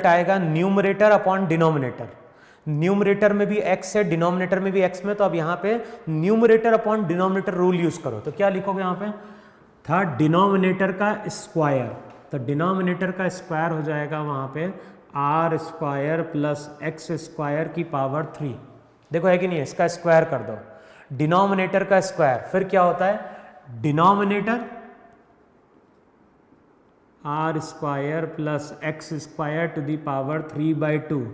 आएगा numerator upon denominator. Numerator में भी x है, डिनोमिनेटर में भी x में, तो अब यहाँ पे numerator upon denominator rule use करो। तो क्या लिखोगे यहाँ पे, था डिनोमिनेटर का स्क्वायर, तो डिनोमिनेटर का स्क्वायर हो जाएगा वहाँ पे r square plus x square की पावर 3। देखो है कि नहीं है, इसका स्क्वायर कर दो, डिनोमिनेटर का स्क्वायर, फिर क्या होता है denominator r square plus x square to the power 3/2,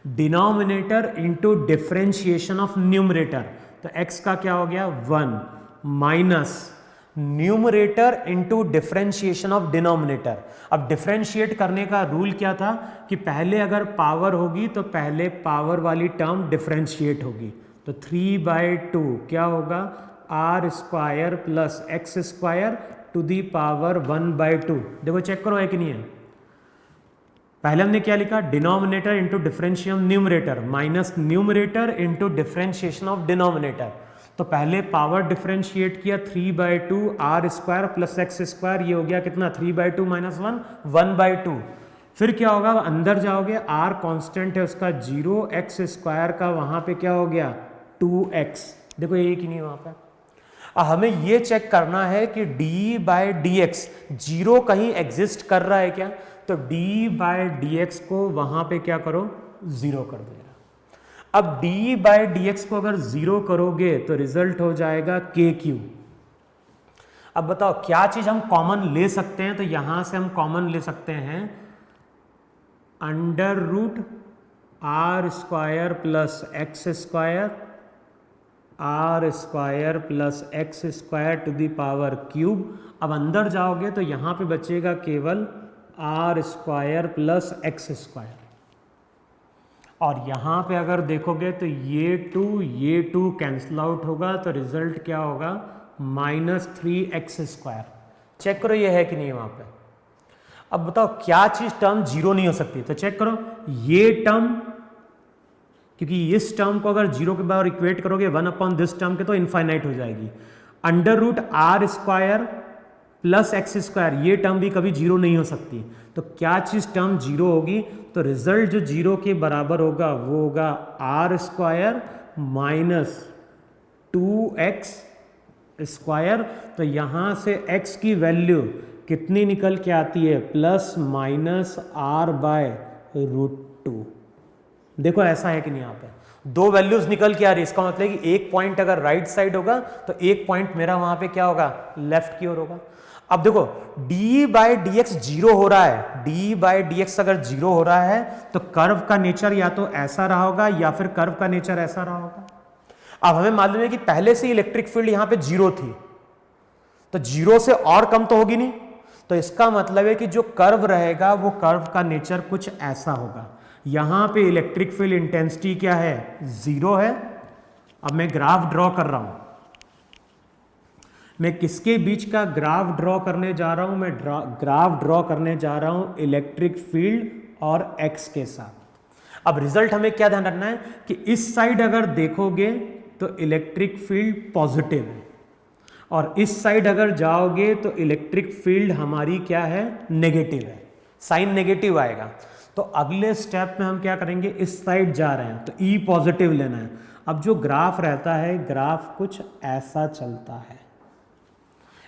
denominator into differentiation of numerator, तो x का क्या हो गया 1 minus numerator into differentiation of denominator. अब डिफ्रेंशिएट करने का रूल क्या था कि पहले अगर पावर होगी तो पहले पावर वाली टर्म डिफ्रेंशिएट होगी, तो 3/2 क्या होगा r square plus x square to the power 1/2। देखो चेक करो है कि नहीं है, पहले हमने क्या लिखा denominator into differentiation numerator minus numerator into differentiation of denominator. तो पहले पावर डिफरेंशिएट किया 3/2 R square plus x square, ये हो गया कितना 3/2 माइनस 1 1/2। फिर क्या होगा अंदर जाओगे, आर कांस्टेंट है उसका 0, एक्स स्क्वायर का वहां पे क्या हो गया 2x। देखो ये कि नहीं वहां पे, हमें ये चेक करना है कि d/dx जीरो कहीं एग्जिस्ट कर रहा है क्या, तो d/dx को वहां पे क्या करो जीरो कर देना। अब d/dx को अगर जीरो करोगे तो रिजल्ट हो जाएगा kq। अब बताओ क्या चीज हम कॉमन ले सकते हैं, तो यहां से हम कॉमन ले सकते हैं under root r square plus x square r square plus x square to the power cube. अब अंदर जाओगे तो यहाँ पे बचेगा केवल r square plus x square, और यहाँ पे अगर देखोगे तो ये टू कैंसिल आउट होगा, तो रिजल्ट क्या होगा -3x स्क्वायर। चेक करो ये है कि नहीं वहाँ पे। अब बताओ क्या चीज़ टर्म जीरो नहीं हो सकती, तो चेक करो ये टर्म, क्योंकि इस टर्म को अगर जीरो के बराबर इक्वेट करोगे 1 दिस टर्म के तो इनफाइनाइट हो जाएगी। Under root r square plus x square, ये टर्म भी कभी जीरो नहीं हो सकती, तो क्या चीज टर्म जीरो होगी, तो रिजल्ट जो जीरो के बराबर होगा वो होगा r square minus 2x square. तो यहां से x की वैल्यू कितनी निकल के आती है +-r/√2। देखो ऐसा है कि नहीं, यहाँ पे दो वैल्यूज निकल के आ रही है, इसका मतलब है कि एक पॉइंट अगर राइट साइड होगा तो एक पॉइंट मेरा वहां पे क्या होगा लेफ्ट की ओर होगा। अब देखो d/dx जीरो हो रहा है, d/dx अगर जीरो हो रहा है तो कर्व का नेचर या तो ऐसा रहा होगा या फिर कर्व का नेचर ऐसा रहा होगा। अब हमें मालूम है कि पहले से इलेक्ट्रिक फील्ड यहां पे जीरो थी, तो जीरो से और कम तो होगी नहीं, तो इसका मतलब है कि जो कर्व रहेगा वो कर्व का नेचर कुछ ऐसा होगा। यहां पे इलेक्ट्रिक फील्ड इंटेंसिटी क्या है 0 है। अब मैं ग्राफ ड्रॉ कर रहा हूं, मैं किसके बीच का ग्राफ ड्रॉ करने जा रहा हूं, मैं ग्राफ ड्रॉ करने जा रहा हूं इलेक्ट्रिक फील्ड और x के साथ। अब रिजल्ट हमें क्या ध्यान रखना है कि इस साइड अगर देखोगे तो इलेक्ट्रिक फील्ड पॉजिटिव है, और इस साइड अगर जाओगे तो इलेक्ट्रिक फील्ड हमारी क्या है नेगेटिव है, साइन नेगेटिव आएगा। तो अगले स्टेप में हम क्या करेंगे, इस साइड जा रहे हैं तो E पॉजिटिव लेना है। अब जो ग्राफ रहता है, ग्राफ कुछ ऐसा चलता है,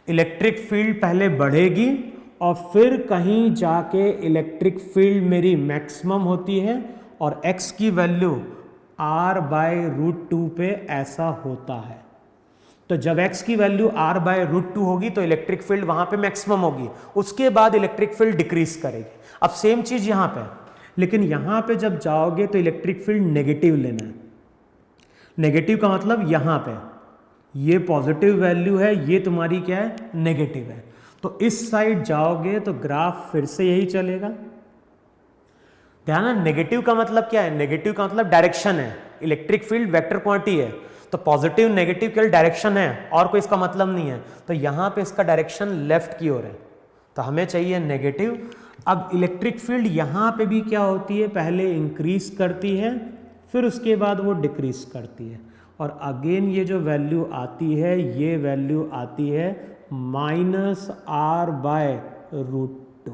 इलेक्ट्रिक फील्ड पहले बढ़ेगी और फिर कहीं जाके इलेक्ट्रिक फील्ड मेरी मैक्सिमम होती है और x की वैल्यू r/√2 पे ऐसा होता है। तो जब x की वैल्यू r/√2 होगी तो इलेक्ट्रिक फील्ड वहां पे मैक्सिमम होगी, उसके बाद इलेक्ट्रिक फील्ड डिक्रीज करेगी। अब सेम चीज यहां पे, लेकिन यहां पे जब जाओगे तो इलेक्ट्रिक फील्ड नेगेटिव लेना है। नेगेटिव का मतलब यहां पे ये पॉजिटिव वैल्यू है, ये तुम्हारी क्या है नेगेटिव है, तो इस साइड जाओगे तो ग्राफ फिर से यही चलेगा। ध्यान है, नेगेटिव का मतलब क्या है, नेगेटिव का मतलब डायरेक्शन है, इलेक्ट्रिक फील्ड वेक्टर क्वांटिटी है, तो पॉजिटिव नेगेटिव केवल डायरेक्शन है और कोई इसका मतलब नहीं है। तो यहां पे इसका डायरेक्शन लेफ्ट की ओर है, तो हमें चाहिए नेगेटिव। अब इलेक्ट्रिक फील्ड यहां पे भी क्या होती है, पहले इंक्रीज करती है फिर उसके बाद वो डिक्रीज करती है, और अगेन ये जो वैल्यू आती है ये वैल्यू आती है -r/√2।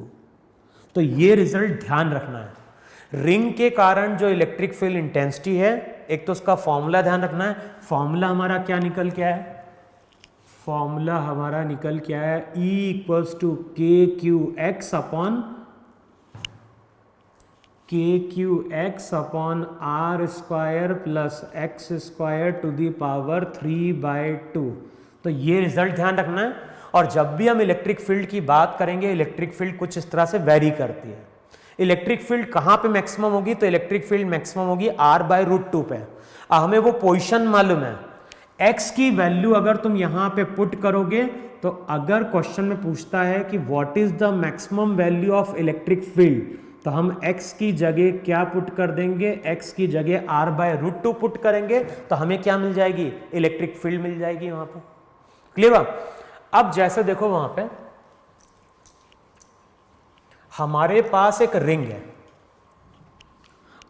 तो ये रिजल्ट ध्यान रखना है। रिंग के कारण जो इलेक्ट्रिक फील्ड इंटेंसिटी है, एक तो उसका फॉर्मूला ध्यान रखना है। फॉर्मूला हमारा क्या निकल के आया है? फॉर्मूला हमारा निकल के आया है E equals to k q x upon r square plus x square to the power 3/2। तो ये रिजल्ट ध्यान रखना है। और जब भी हम इलेक्ट्रिक फील्ड की बात करेंगे, इलेक्ट्रिक फील्ड कुछ इस तरह से वेरी करती है। इलेक्ट्रिक फील्ड कहाँ पे मैक्सिमम होगी? तो इलेक्ट्रिक फील्ड मैक्सिमम होगी r/√2 पे। हमें वो पोजीशन मालूम है। x की वैल्यू अगर तुम यहां पे पुट करोगे, तो अगर क्वेश्चन में पूछता है कि what is the maximum value of electric field, तो हम x की जगह क्या पुट कर देंगे? x की जगह r/√2 पुट करेंगे, तो हमें क्या मिल जाएगी? इलेक्ट्रिक फील्ड मिल जाएगी वहां पे। क्लियर? अब जैसे देखो वहां पे हमारे पास एक रिंग है,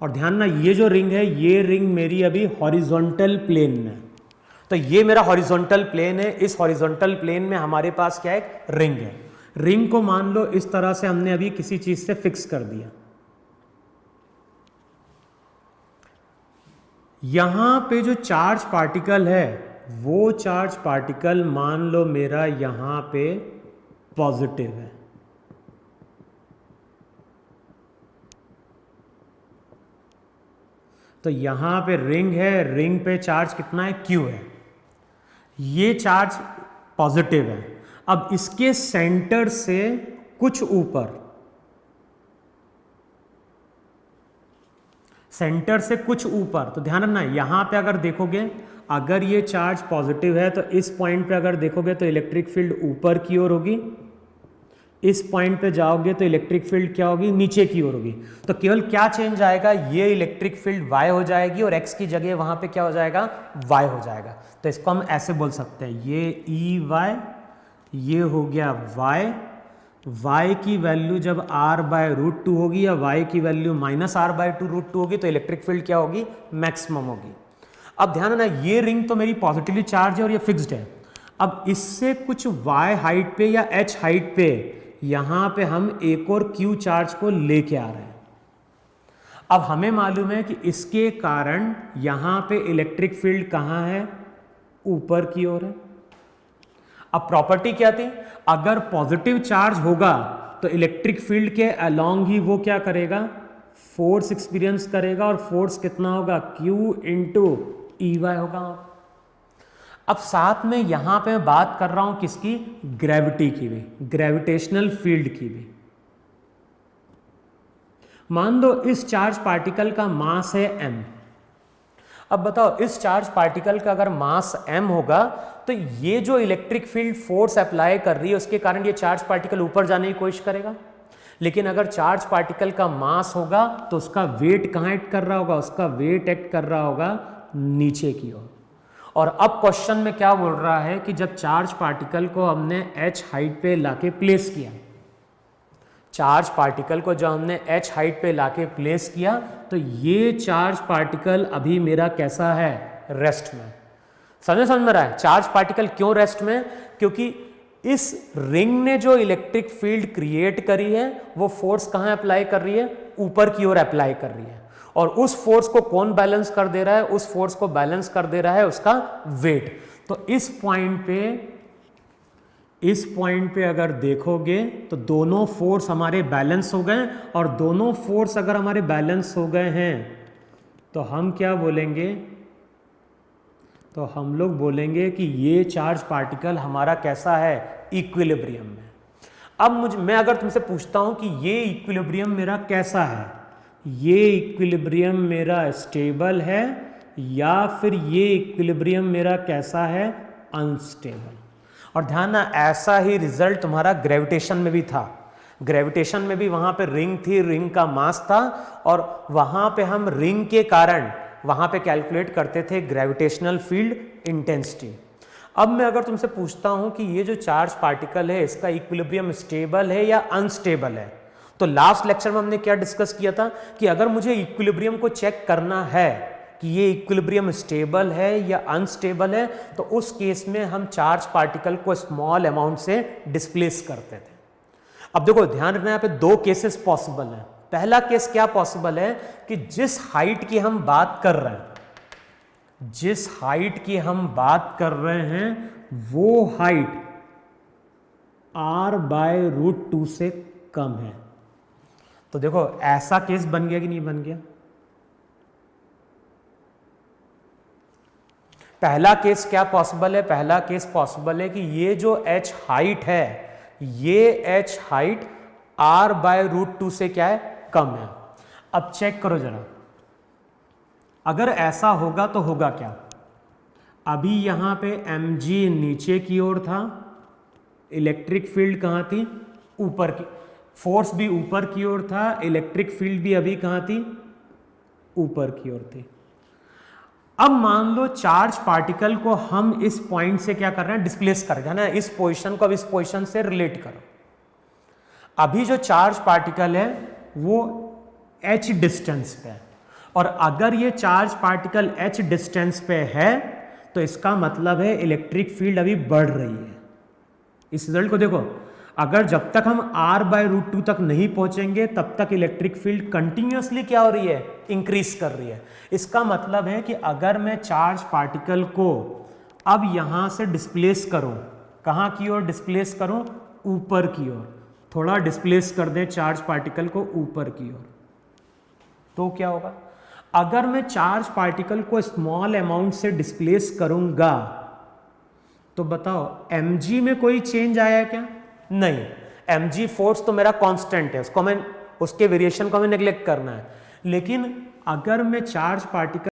और ध्यान ना, ये जो रिंग है, ये रिंग मेरी अभी हॉरिजॉन्टल प्लेन में, तो ये मेरा हॉरिजॉन्टल प्लेन है। इस हॉरिजॉन्टल प्लेन में हमारे पास क्या है? एक रिंग है। रिंग को मान लो इस तरह से हमने अभी किसी चीज से फिक्स कर दिया। यहां पे जो चार्ज पार्टिकल है, वो चार्ज पार्टिकल मान लो मेरा यहां पे पॉजिटिव है। तो यहां पे रिंग है, रिंग पे चार्ज कितना है? Q है। ये चार्ज पॉजिटिव है। अब इसके सेंटर से कुछ ऊपर, सेंटर से कुछ ऊपर, तो ध्यान रखना यहां पे अगर देखोगे, अगर ये चार्ज पॉजिटिव है तो इस पॉइंट पे अगर देखोगे तो इलेक्ट्रिक फील्ड ऊपर की ओर होगी। इस पॉइंट पे जाओगे तो इलेक्ट्रिक फील्ड क्या होगी? नीचे की ओर होगी। तो केवल क्या चेंज आएगा? ये इलेक्ट्रिक फील्ड y हो जाएगी और x की जगह वहां पे क्या हो जाएगा? y हो जाएगा। तो इसको हम ऐसे बोल सकते हैं, ये EY, ये हो गया y की वैल्यू जब r/√2 होगी या y की वैल्यू -r/√2 होगी, तो इलेक्ट्रिक फील्ड क्या होगी? मैक्सिमम होगी। अब ध्यान रखना, ये रिंग तो मेरी पॉजिटिवली चार्ज है और ये फिक्स्ड है। अब इससे कुछ y हाइट पे या h हाइट पे यहां पे हम एक और Q चार्ज को लेके आ रहे हैं। अब हमें मालूम है कि इसके कारण यहां पे इलेक्ट्रिक फील्ड कहां है? ऊपर की ओर है। अब प्रॉपर्टी क्या थी? अगर पॉजिटिव चार्ज होगा तो इलेक्ट्रिक फील्ड के अलोंग ही वो क्या करेगा? फोर्स एक्सपीरियंस करेगा, और फोर्स कितना होगा? Q इंटू EY होगा। अब साथ में यहां पे मैं बात कर रहा हूं किसकी? ग्रेविटी की भी, ग्रेविटेशनल फील्ड की भी। मान दो इस चार्ज पार्टिकल का मास है m। अब बताओ, इस चार्ज पार्टिकल का अगर मास m होगा, तो ये जो इलेक्ट्रिक फील्ड फोर्स अप्लाई कर रही है, उसके कारण ये चार्ज पार्टिकल ऊपर जाने की कोशिश करेगा। लेकिन अगर चार्ज पार्टिकल का मास होगा, तो उसका वेट कहां एक्ट कर रहा होगा? उसका वेट एक्ट कर रहा होगा नीचे की ओर। और अब क्वेश्चन में क्या बोल रहा है कि जब चार्ज पार्टिकल को हमने h हाइट पे लाके प्लेस किया, चार्ज पार्टिकल को जब हमने h हाइट पे लाके प्लेस किया, तो ये चार्ज पार्टिकल अभी मेरा कैसा है? रेस्ट में। समझ में रहा है? चार्ज पार्टिकल क्यों रेस्ट में? क्योंकि इस रिंग ने जो इलेक्ट्रिक फील्ड क्रिएट करी है, वो फोर्स कहां अप्लाई कर रही है? ऊपर की ओर अप्लाई कर रही है। और उस फोर्स को कौन बैलेंस कर दे रहा है? उस फोर्स को बैलेंस कर दे रहा है उसका वेट। तो इस पॉइंट पे अगर देखोगे तो दोनों फोर्स हमारे बैलेंस हो गए, और दोनों फोर्स अगर हमारे बैलेंस हो गए हैं, तो हम क्या बोलेंगे? तो हम लोग बोलेंगे कि ये चार्ज पार्टिकल हमारा कैसा है? इक्विलिब्रियम में। अब मैं अगर तुमसे पूछता हूं कि ये इक्विलिब्रियम मेरा कैसा है, ये इक्विलिब्रियम मेरा स्टेबल है या फिर ये इक्विलिब्रियम मेरा कैसा है? अनस्टेबल। और ध्यान ना, ऐसा ही रिजल्ट तुम्हारा ग्रेविटेशन में भी था। ग्रेविटेशन में भी वहां पे रिंग थी, रिंग का मास था, और वहां पे हम रिंग के कारण वहां पे कैलकुलेट करते थे ग्रेविटेशनल फील्ड इंटेंसिटी। अब मैं अगर तुमसे पूछता हूं कि ये जो चार्ज पार्टिकल है, इसका इक्विलिब्रियम स्टेबल है या अनस्टेबल है, तो लास्ट लेक्चर में हमने क्या डिस्कस किया था कि अगर मुझे इक्विलिब्रियम को चेक करना है कि ये इक्विलिब्रियम स्टेबल है या अनस्टेबल है, तो उस केस में हम चार्ज पार्टिकल को स्मॉल अमाउंट से डिस्प्लेस करते थे। अब देखो ध्यान रखना, यहाँ पे दो केसेस पॉसिबल हैं। पहला केस क्या पॉसिबल है कि जिस हाइट की हम बात कर रहे हैं, जिस हाइट की हम बात कर रहे हैं वो हाइट r/√2 से कम है। तो देखो ऐसा केस बन गया कि नहीं बन गया? पहला केस क्या पॉसिबल है? पहला केस पॉसिबल है कि ये जो h हाइट है, ये h हाइट r/√2 से क्या है? कम है। अब चेक करो जरा, अगर ऐसा होगा तो होगा क्या? अभी यहां पे mg नीचे की ओर था, इलेक्ट्रिक फील्ड कहां थी? ऊपर की, फोर्स भी ऊपर की ओर था, इलेक्ट्रिक फील्ड भी अभी कहां थी? ऊपर की ओर थी। अब मान लो चार्ज पार्टिकल को हम इस पॉइंट से क्या कर रहे हैं? डिस्प्लेस कर रहे हैं ना, इस पोजीशन को अब इस पोजीशन से रिलेट करो। अभी जो चार्ज पार्टिकल है वो h डिस्टेंस पे है, और अगर ये चार्ज पार्टिकल h डिस्टेंस पे है तो इसका मतलब है इलेक्ट्रिक फील्ड अभी बढ़ रही है। इस रिजल्ट को देखो, अगर जब तक हम r/√2 तक नहीं पहुंचेंगे तब तक इलेक्ट्रिक फील्ड कंटिन्यूअसली क्या हो रही है? इंक्रीज कर रही है। इसका मतलब है कि अगर मैं चार्ज पार्टिकल को अब यहां से डिस्प्लेस करूं, कहां की ओर डिस्प्लेस करूं? ऊपर की ओर। थोड़ा डिस्प्लेस कर दें चार्ज पार्टिकल को ऊपर की ओर, तो क्या होगा? अगर मैं चार्ज पार्टिकल को स्मॉल अमाउंट से डिस्प्लेस करूंगा तो बताओ mg में कोई चेंज आया है क्या? नहीं, mg फोर्स तो मेरा कांस्टेंट है, उसको मैं, उसके वेरिएशन को हमें नेग्लेक्ट करना है। लेकिन अगर मैं चार्ज पार्टिकल